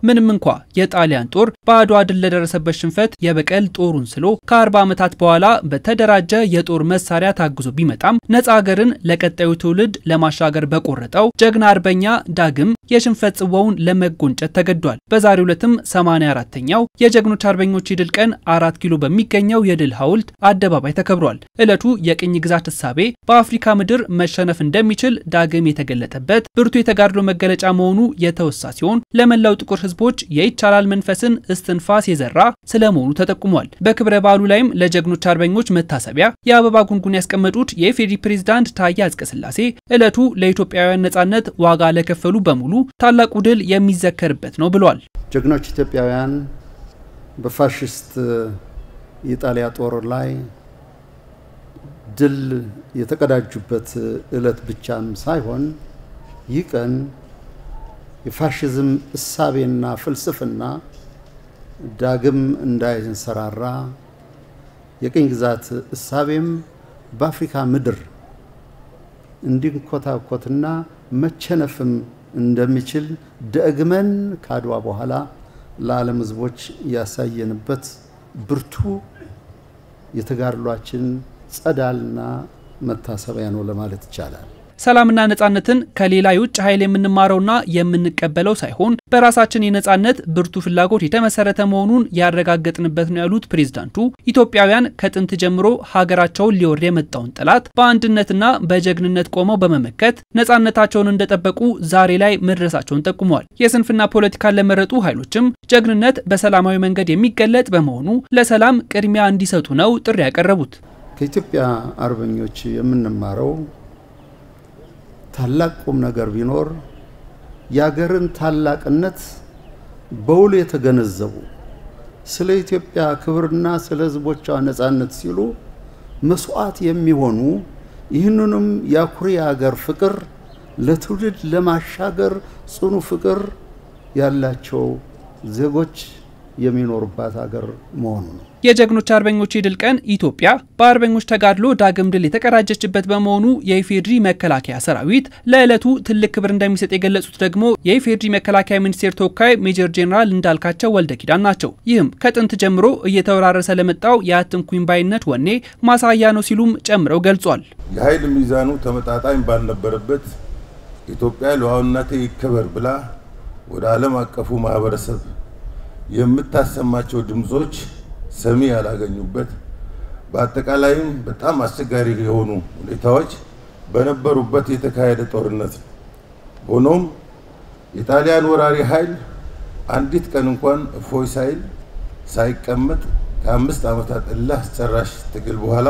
ምንም እንኳ የጣሊያን ጦር በአድዋ ድል ለደረሰበት ሽንፈት የበቀል ጦሩን ስሎ ከ40 ዓመታት በኋላ በተደራጀ የጦር መሳሪያ ታግዞ ቢመጣም ነፃ ሀገርን ለቀጣዩ ትውልድ ለማሻገር በቆረጠው ጀግና አርበኛ ዳግም የሽንፈት ጽዋውን ለመጎንጨት ተገዷል። በዛሬው ዕለትም 84ኛው የጀግኖች አርበኞች የድል ቀን 4 ኪሎ በሚገኘው የድል ሐውልት አደባባይ ተከብሯል። ዕለቱ የቅኝ ግዛት ሐሳቤ በአፍሪካ ምድር መሸነፍ እንደሚችል ዳግም የተገለጠበት ብርቱ የተጋድሎ መገለጫ መሆኑ የተወሳ ሲሆን ለመላው ጥቁር ህዝቦች የይቻላል መንፈስን እስትንፋስ የዘራ ስለመሆኑ ተጠቁሟል። በክብረ በዓሉ ላይም ለጀግኖች አርበኞች መታሰቢያ የአበባ ጉንጉን ያስቀመጡት የኢፌዴሪ ፕሬዝዳንት ታዬ አጽቀሥላሴ ዕለቱ ለኢትዮጵያውያን ነጻነት ዋጋ ለከፈሉ በሙሉ ታላቁ ድል የሚዘከርበት ነው ብለዋል። ጀግኖች ኢትዮጵያውያን በፋሽስት የጣሊያ ጦር ላይ ድል የተቀዳጁበት ዕለት ብቻም ሳይሆን ይህ ቀን የፋሽዝም እሳቤና ፍልስፍና ዳግም እንዳይንሰራራ የቅኝ ግዛት እሳቤም በአፍሪካ ምድር እንዲንኮታኮትና መቸነፍም እንደሚችል ደግመን ካድዋ በኋላ ለዓለም ህዝቦች ያሳየንበት ብርቱ የተጋድሏችን ጸዳልና መታሰቢያ ነው ለማለት ይቻላል። ሰላምና ነጻነትን ከሌላ የውጭ ኃይል የምንማረውና የምንቀበለው ሳይሆን በራሳችን የነጻነት ብርቱ ፍላጎት የተመሰረተ መሆኑን ያረጋግጥንበት ነው ያሉት ፕሬዝዳንቱ ኢትዮጵያውያን ከጥንት ጀምሮ ሀገራቸውን ሊወር የመጣውን ጠላት በአንድነትና በጀግንነት ቆመው በመመከት ነጻነታቸውን እንደጠበቁ ዛሬ ላይ መድረሳቸውን ጠቁመዋል። የስንፍና ፖለቲካን ለመረጡ ኃይሎችም ጀግንነት በሰላማዊ መንገድ የሚገለጥ በመሆኑ ለሰላም ቅድሚያ እንዲሰጡ ነው ጥሪ ያቀረቡት። ከኢትዮጵያ አርበኞች የምንማረው ታላቅ ቁም ነገር ቢኖር ያገርን ታላቅነት በውል የተገነዘቡ ስለ ኢትዮጵያ ክብርና ስለ ህዝቦቿ ነጻነት ሲሉ መስዋዕት የሚሆኑ ይህንንም ያኩሪ ሀገር ፍቅር ለትውልድ ለማሻገር ጽኑ ፍቅር ያላቸው ዜጎች የሚኖርባት ሀገር መሆኑ ነው። የጀግኖች አርበኞች የድል ቀን ኢትዮጵያ በአርበኞች ተጋድሎ ዳግም ድል የተቀዳጀችበት በመሆኑ የኢፌዴሪ መከላከያ ሰራዊት ለዕለቱ ትልቅ ክብር እንደሚሰጥ የገለጹት ደግሞ የኢፌዴሪ መከላከያ ሚኒስቴር ተወካይ ሜጀር ጄኔራል እንዳልካቸው ወልደ ኪዳን ናቸው። ይህም ከጥንት ጀምሮ እየተወራረሰ ለመጣው የአትንኩኝ ባይነት ወኔ ማሳያ ነው ሲሉም ጨምረው ገልጿል። የኃይል ሚዛኑ ተመጣጣኝ ባልነበረበት ኢትዮጵያ ሉዓላዊነቴ ይከበር ብላ ወደ ዓለም አቀፉ ማህበረሰብ የምታሰማቸው ድምጾች ሰሚ ያላገኙበት በአጠቃላይም በጣም አስቸጋሪ የሆኑ ሁኔታዎች በነበሩበት የተካሄደ ጦርነት ነው። ሆኖም የጣሊያን ወራሪ ኃይል አንዲት ቀን እንኳን እፎይ ሳይቀመጥ ከ5 ዓመታት እልህ አስጨራሽ ትግል በኋላ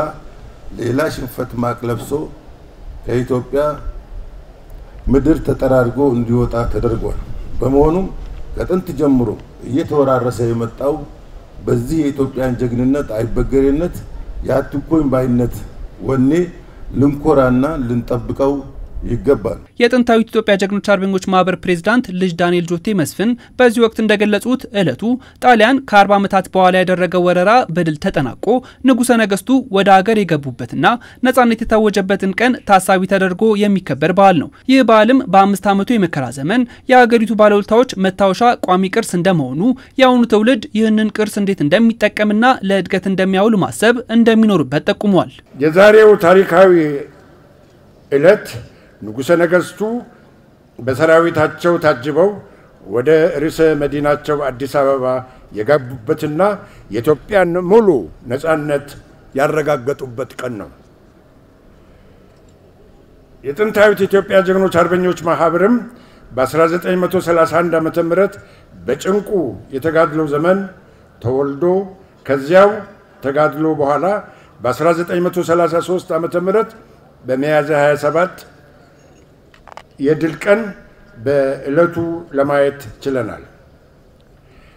ሌላ ሽንፈት ማቅ ለብሶ ከኢትዮጵያ ምድር ተጠራርጎ እንዲወጣ ተደርጓል። በመሆኑም ከጥንት ጀምሮ እየተወራረሰ የመጣው በዚህ የኢትዮጵያን ጀግንነት አይበገሬነት ያትኩኝ ባይነት ወኔ ልንኮራና ልንጠብቀው ይገባል። የጥንታዊት ኢትዮጵያ ጀግኖች አርበኞች ማህበር ፕሬዝዳንት ልጅ ዳንኤል ጆቴ መስፍን በዚህ ወቅት እንደገለጹት ዕለቱ ጣሊያን ከ40 ዓመታት በኋላ ያደረገው ወረራ በድል ተጠናቆ ንጉሠ ነገስቱ ወደ ሀገር የገቡበትና ነጻነት የታወጀበትን ቀን ታሳቢ ተደርጎ የሚከበር በዓል ነው። ይህ በዓልም በ5 ዓመቱ የመከራ ዘመን የሀገሪቱ ባለውለታዎች መታወሻ ቋሚ ቅርስ እንደመሆኑ የአሁኑ ትውልድ ይህንን ቅርስ እንዴት እንደሚጠቀምና ለእድገት እንደሚያውል ማሰብ እንደሚኖርበት ጠቁሟል። የዛሬው ታሪካዊ ዕለት ንጉሠ ነገስቱ በሰራዊታቸው ታጅበው ወደ ርዕሰ መዲናቸው አዲስ አበባ የገቡበትና የኢትዮጵያን ሙሉ ነጻነት ያረጋገጡበት ቀን ነው። የጥንታዊት ኢትዮጵያ ጀግኖች አርበኞች ማህበርም በ1931 ዓ.ም በጭንቁ የተጋድሎ ዘመን ተወልዶ ከዚያው ተጋድሎ በኋላ በ1933 ዓ.ም በሚያዝያ 27 የድል ቀን በዕለቱ ለማየት ችለናል።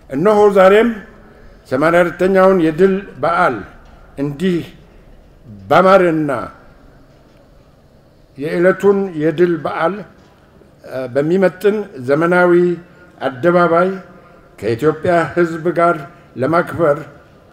እነሆ ዛሬም 84ኛውን የድል በዓል እንዲህ ባማረና የዕለቱን የድል በዓል በሚመጥን ዘመናዊ አደባባይ ከኢትዮጵያ ሕዝብ ጋር ለማክበር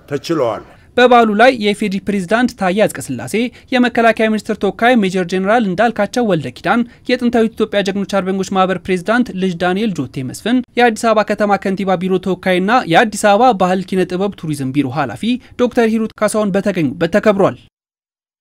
ተችሏል። በበዓሉ ላይ የኢፌዴሪ ፕሬዝዳንት ታዬ አጽቀሥላሴ፣ የመከላከያ ሚኒስትር ተወካይ ሜጀር ጄኔራል እንዳልካቸው ወልደ ኪዳን፣ የጥንታዊት ኢትዮጵያ ጀግኖች አርበኞች ማህበር ፕሬዝዳንት ልጅ ዳንኤል ጆቴ መስፍን፣ የአዲስ አበባ ከተማ ከንቲባ ቢሮ ተወካይና የአዲስ አበባ ባህል ኪነ ጥበብ ቱሪዝም ቢሮ ኃላፊ ዶክተር ሂሩት ካሳሁን በተገኙበት ተከብሯል።